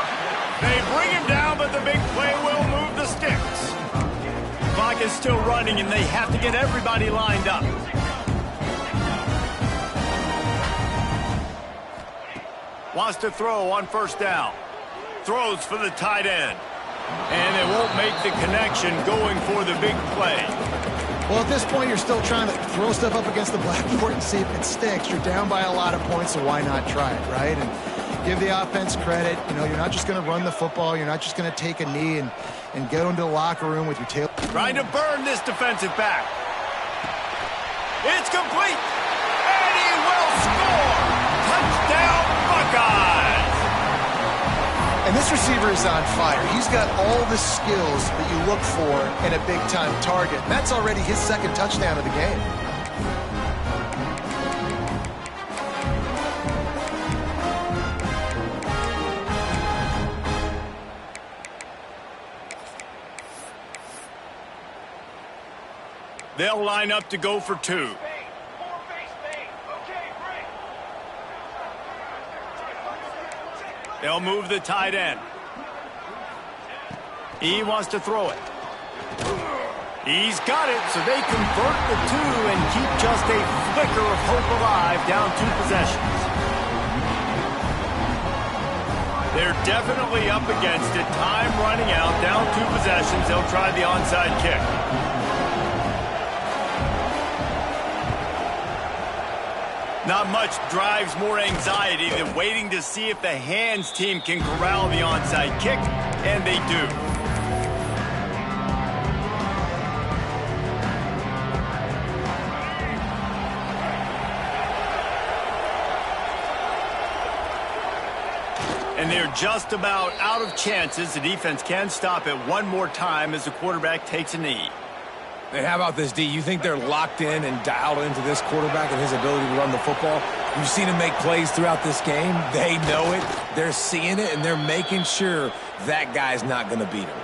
They bring him down, but the big play will move the sticks. Clock is still running, and they have to get everybody lined up. Wants to throw on 1st down. Throws for the tight end. And they won't make the connection going for the big play. Well, at this point, you're still trying to throw stuff up against the blackboard and see if it sticks. You're down by a lot of points, so why not try it, right? And give the offense credit. You know, you're not just going to run the football. You're not just going to take a knee and go into the locker room with your tail. Trying to burn this defensive back. It's complete. And he will score. Touchdown, Buckeyes. And this receiver is on fire. He's got all the skills that you look for in a big-time target. And that's already his 2nd touchdown of the game. They'll line up to go for 2. They'll move the tight end. He wants to throw it. He's got it, so they convert the 2 and keep just a flicker of hope alive, down 2 possessions. They're definitely up against it. Time running out, down 2 possessions. They'll try the onside kick. Not much drives more anxiety than waiting to see if the hands team can corral the onside kick, and they do. And they're just about out of chances. The defense can stop it one more time as the quarterback takes a knee. And how about this, D? You think they're locked in and dialed into this quarterback and his ability to run the football? You've seen him make plays throughout this game. They know it. They're seeing it, and they're making sure that guy's not going to beat him.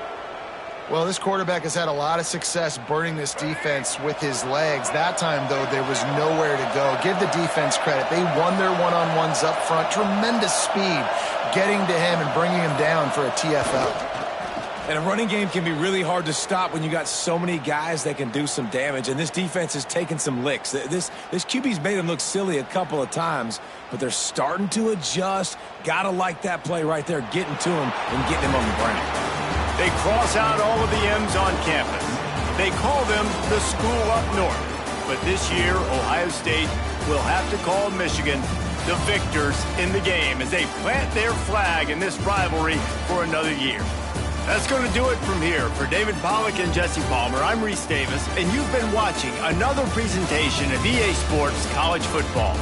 Well, this quarterback has had a lot of success burning this defense with his legs. That time, though, there was nowhere to go. Give the defense credit. They won their one-on-ones up front. Tremendous speed getting to him and bringing him down for a TFL. And a running game can be really hard to stop when you got so many guys that can do some damage. And this defense is taking some licks. This QB's made them look silly a couple of times, but they're starting to adjust. Gotta like that play right there, getting to him and getting him on the ground. They cross out all of the M's on campus. They call them the school up north. But this year, Ohio State will have to call Michigan the victors in the game as they plant their flag in this rivalry for another year. That's going to do it from here. For David Pollack and Jesse Palmer, I'm Reese Davis, and you've been watching another presentation of EA Sports College Football.